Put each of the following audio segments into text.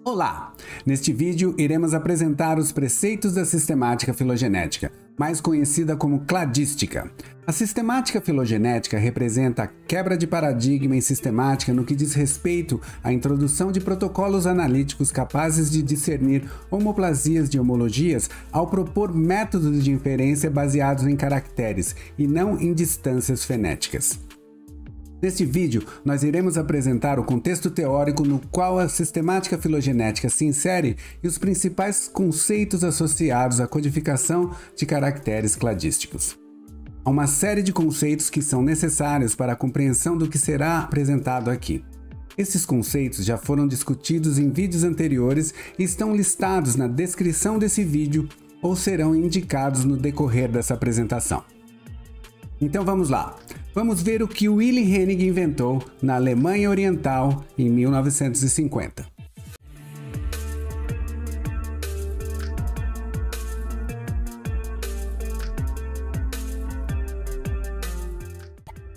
Olá! Neste vídeo iremos apresentar os preceitos da sistemática filogenética, mais conhecida como cladística. A sistemática filogenética representa a quebra de paradigma em sistemática no que diz respeito à introdução de protocolos analíticos capazes de discernir homoplasias de homologias ao propor métodos de inferência baseados em caracteres e não em distâncias fenéticas. Neste vídeo, nós iremos apresentar o contexto teórico no qual a sistemática filogenética se insere e os principais conceitos associados à codificação de caracteres cladísticos. Há uma série de conceitos que são necessários para a compreensão do que será apresentado aqui. Esses conceitos já foram discutidos em vídeos anteriores e estão listados na descrição desse vídeo ou serão indicados no decorrer dessa apresentação. Então vamos lá! Vamos ver o que Willy Hennig inventou na Alemanha Oriental em 1950.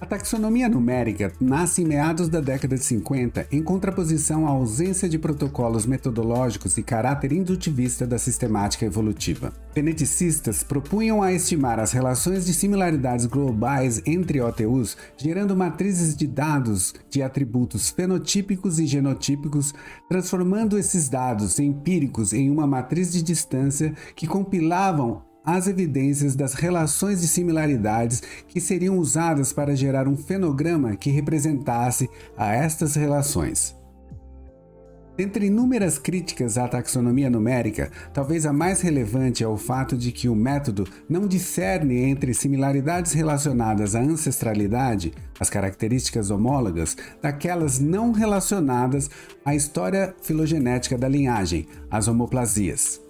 A taxonomia numérica nasce em meados da década de 50 em contraposição à ausência de protocolos metodológicos e caráter indutivista da sistemática evolutiva. Geneticistas propunham a estimar as relações de similaridades globais entre OTUs, gerando matrizes de dados de atributos fenotípicos e genotípicos, transformando esses dados empíricos em uma matriz de distância que compilavam as evidências das relações de similaridades que seriam usadas para gerar um fenograma que representasse a estas relações. Dentre inúmeras críticas à taxonomia numérica, talvez a mais relevante é o fato de que o método não discerne entre similaridades relacionadas à ancestralidade, as características homólogas, daquelas não relacionadas à história filogenética da linhagem, as homoplasias.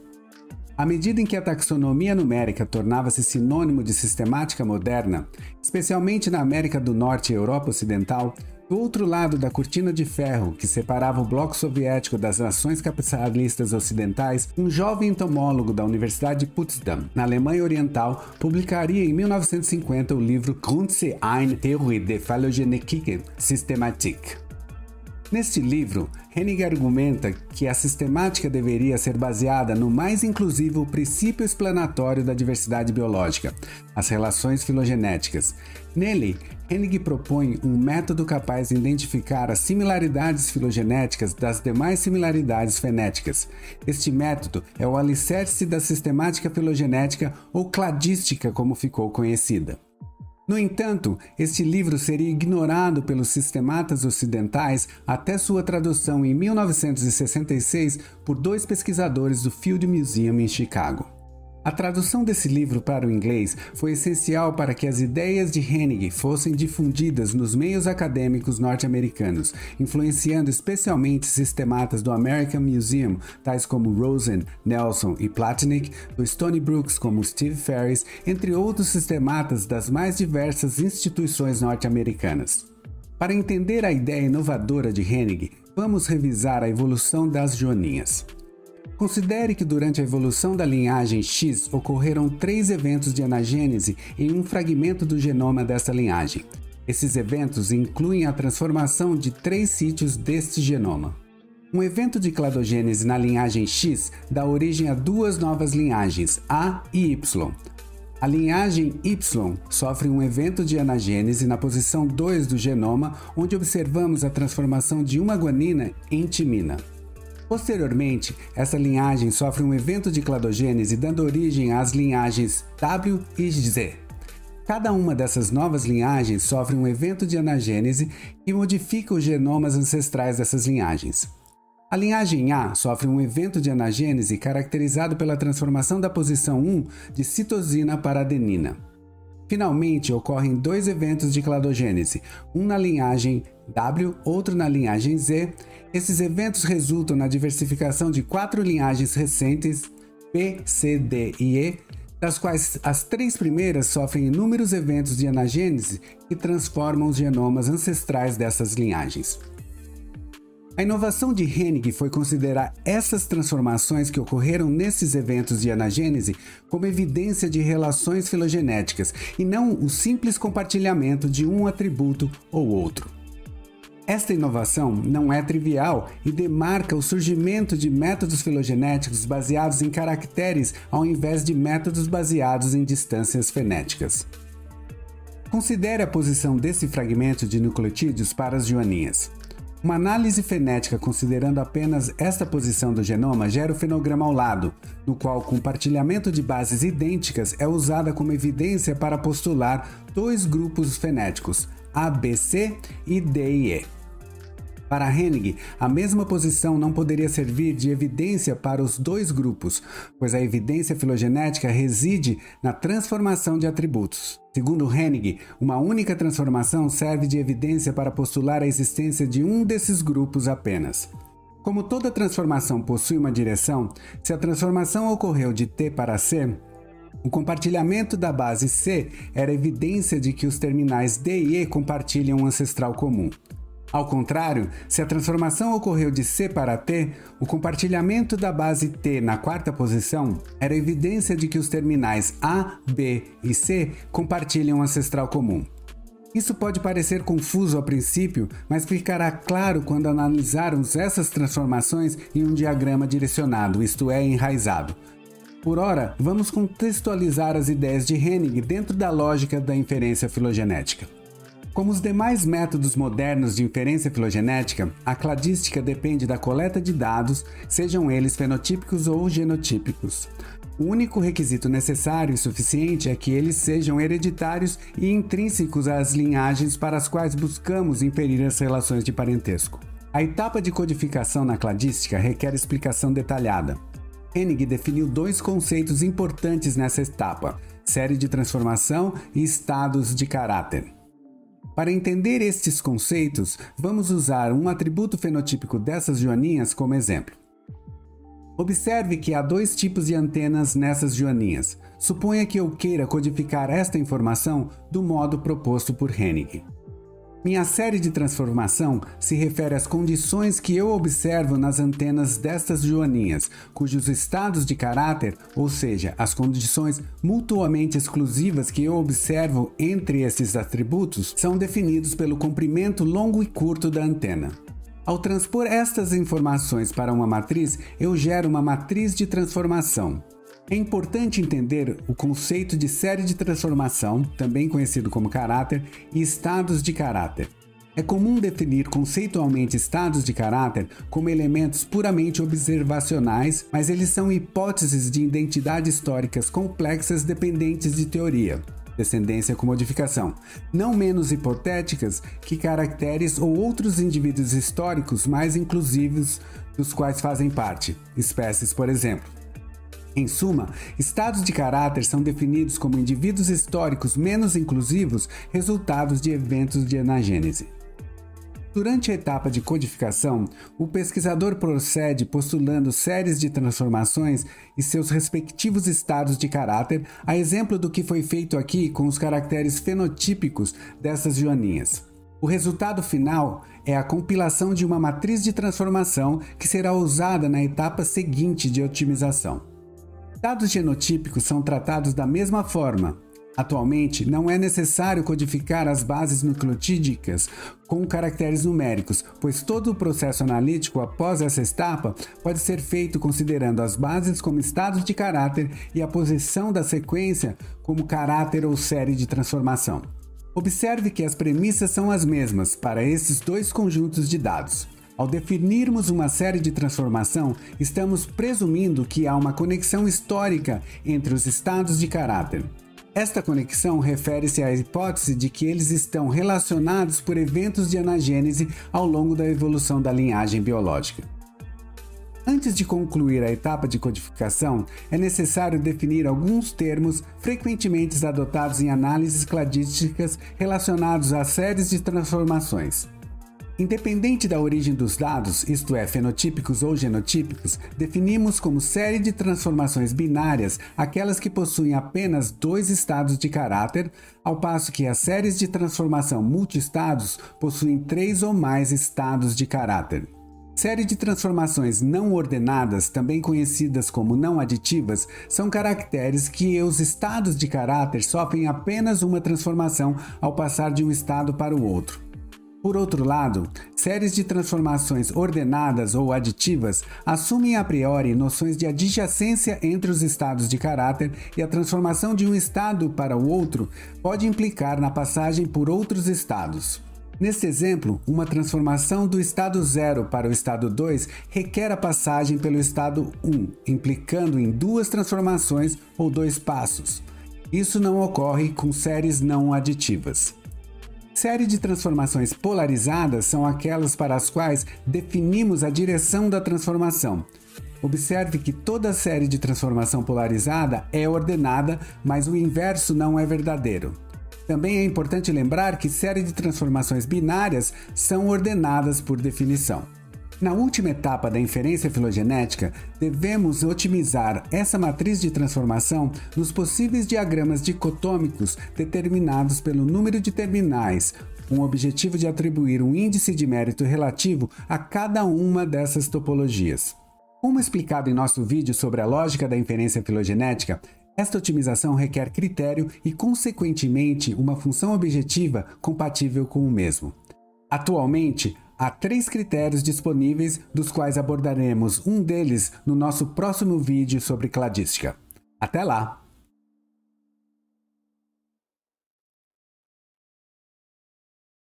À medida em que a taxonomia numérica tornava-se sinônimo de sistemática moderna, especialmente na América do Norte e Europa Ocidental, do outro lado da cortina de ferro que separava o bloco soviético das nações capitalistas ocidentais, um jovem entomólogo da Universidade de Potsdam, na Alemanha Oriental, publicaria em 1950 o livro Grundzüge einer Theorie der Phylogenetische Systematik. Neste livro, Hennig argumenta que a sistemática deveria ser baseada no mais inclusivo princípio explanatório da diversidade biológica, as relações filogenéticas. Nele, Hennig propõe um método capaz de identificar as similaridades filogenéticas das demais similaridades fenéticas. Este método é o alicerce da sistemática filogenética ou cladística, como ficou conhecida. No entanto, este livro seria ignorado pelos sistematas ocidentais até sua tradução em 1966 por dois pesquisadores do Field Museum em Chicago. A tradução desse livro para o inglês foi essencial para que as ideias de Hennig fossem difundidas nos meios acadêmicos norte-americanos, influenciando especialmente sistematas do American Museum, tais como Rosen, Nelson e Plotnick, do Stony Brooks como Steve Ferris, entre outros sistematas das mais diversas instituições norte-americanas. Para entender a ideia inovadora de Hennig, vamos revisar a evolução das joaninhas. Considere que durante a evolução da linhagem X ocorreram 3 eventos de anagênese em um fragmento do genoma dessa linhagem. Esses eventos incluem a transformação de 3 sítios deste genoma. Um evento de cladogênese na linhagem X dá origem a 2 novas linhagens, A e Y. A linhagem Y sofre um evento de anagênese na posição 2 do genoma, onde observamos a transformação de uma guanina em timina. Posteriormente, essa linhagem sofre um evento de cladogênese dando origem às linhagens W e Z. Cada uma dessas novas linhagens sofre um evento de anagênese que modifica os genomas ancestrais dessas linhagens. A linhagem A sofre um evento de anagênese caracterizado pela transformação da posição 1 de citosina para adenina. Finalmente, ocorrem 2 eventos de cladogênese, um na linhagem W, outro na linhagem Z. Esses eventos resultam na diversificação de 4 linhagens recentes, P, C, D e E, das quais as 3 primeiras sofrem inúmeros eventos de anagênese que transformam os genomas ancestrais dessas linhagens. A inovação de Hennig foi considerar essas transformações que ocorreram nesses eventos de anagênese como evidência de relações filogenéticas e não o simples compartilhamento de um atributo ou outro. Esta inovação não é trivial e demarca o surgimento de métodos filogenéticos baseados em caracteres ao invés de métodos baseados em distâncias fenéticas. Considere a posição desse fragmento de nucleotídeos para as joaninhas. Uma análise fenética considerando apenas esta posição do genoma gera o fenograma ao lado, no qual o compartilhamento de bases idênticas é usada como evidência para postular dois grupos fenéticos, A, B, C e D e E. Para Hennig, a mesma posição não poderia servir de evidência para os dois grupos, pois a evidência filogenética reside na transformação de atributos. Segundo Hennig, uma única transformação serve de evidência para postular a existência de um desses grupos apenas. Como toda transformação possui uma direção, se a transformação ocorreu de T para C, o compartilhamento da base C era evidência de que os terminais D e E compartilham um ancestral comum. Ao contrário, se a transformação ocorreu de C para T, o compartilhamento da base T na quarta posição era evidência de que os terminais A, B e C compartilham um ancestral comum. Isso pode parecer confuso a princípio, mas ficará claro quando analisarmos essas transformações em um diagrama direcionado, isto é, enraizado. Por ora, vamos contextualizar as ideias de Hennig dentro da lógica da inferência filogenética. Como os demais métodos modernos de inferência filogenética, a cladística depende da coleta de dados, sejam eles fenotípicos ou genotípicos. O único requisito necessário e suficiente é que eles sejam hereditários e intrínsecos às linhagens para as quais buscamos inferir as relações de parentesco. A etapa de codificação na cladística requer explicação detalhada. Hennig definiu dois conceitos importantes nessa etapa: série de transformação e estados de caráter. Para entender estes conceitos, vamos usar um atributo fenotípico dessas joaninhas como exemplo. Observe que há dois tipos de antenas nessas joaninhas. Suponha que eu queira codificar esta informação do modo proposto por Hennig. Minha série de transformação se refere às condições que eu observo nas antenas destas joaninhas, cujos estados de caráter, ou seja, as condições mutuamente exclusivas que eu observo entre esses atributos, são definidos pelo comprimento longo e curto da antena. Ao transpor estas informações para uma matriz, eu gero uma matriz de transformação. É importante entender o conceito de série de transformação, também conhecido como caráter, e estados de caráter. É comum definir conceitualmente estados de caráter como elementos puramente observacionais, mas eles são hipóteses de identidade históricas complexas dependentes de teoria, descendência com modificação, não menos hipotéticas que caracteres ou outros indivíduos históricos mais inclusivos dos quais fazem parte, espécies, por exemplo. Em suma, estados de caráter são definidos como indivíduos históricos menos inclusivos, resultados de eventos de anagênese. Durante a etapa de codificação, o pesquisador procede postulando séries de transformações e seus respectivos estados de caráter, a exemplo do que foi feito aqui com os caracteres fenotípicos dessas joaninhas. O resultado final é a compilação de uma matriz de transformação que será usada na etapa seguinte de otimização. Dados genotípicos são tratados da mesma forma. Atualmente, não é necessário codificar as bases nucleotídicas com caracteres numéricos, pois todo o processo analítico após essa etapa pode ser feito considerando as bases como estados de caráter e a posição da sequência como caráter ou série de transformação. Observe que as premissas são as mesmas para esses dois conjuntos de dados. Ao definirmos uma série de transformação, estamos presumindo que há uma conexão histórica entre os estados de caráter. Esta conexão refere-se à hipótese de que eles estão relacionados por eventos de anagênese ao longo da evolução da linhagem biológica. Antes de concluir a etapa de codificação, é necessário definir alguns termos frequentemente adotados em análises cladísticas relacionados a séries de transformações. Independente da origem dos dados, isto é, fenotípicos ou genotípicos, definimos como série de transformações binárias aquelas que possuem apenas dois estados de caráter, ao passo que as séries de transformação multiestados possuem três ou mais estados de caráter. Série de transformações não ordenadas, também conhecidas como não aditivas, são caracteres que os estados de caráter sofrem apenas uma transformação ao passar de um estado para o outro. Por outro lado, séries de transformações ordenadas ou aditivas assumem a priori noções de adjacência entre os estados de caráter e a transformação de um estado para o outro pode implicar na passagem por outros estados. Neste exemplo, uma transformação do estado 0 para o estado 2 requer a passagem pelo estado 1, implicando em duas transformações ou dois passos. Isso não ocorre com séries não aditivas. Série de transformações polarizadas são aquelas para as quais definimos a direção da transformação. Observe que toda série de transformação polarizada é ordenada, mas o inverso não é verdadeiro. Também é importante lembrar que séries de transformações binárias são ordenadas por definição. Na última etapa da inferência filogenética, devemos otimizar essa matriz de transformação nos possíveis diagramas dicotômicos determinados pelo número de terminais, com o objetivo de atribuir um índice de mérito relativo a cada uma dessas topologias. Como explicado em nosso vídeo sobre a lógica da inferência filogenética, esta otimização requer critério e, consequentemente, uma função objetiva compatível com o mesmo. Atualmente, há 3 critérios disponíveis, dos quais abordaremos um deles no nosso próximo vídeo sobre cladística. Até lá!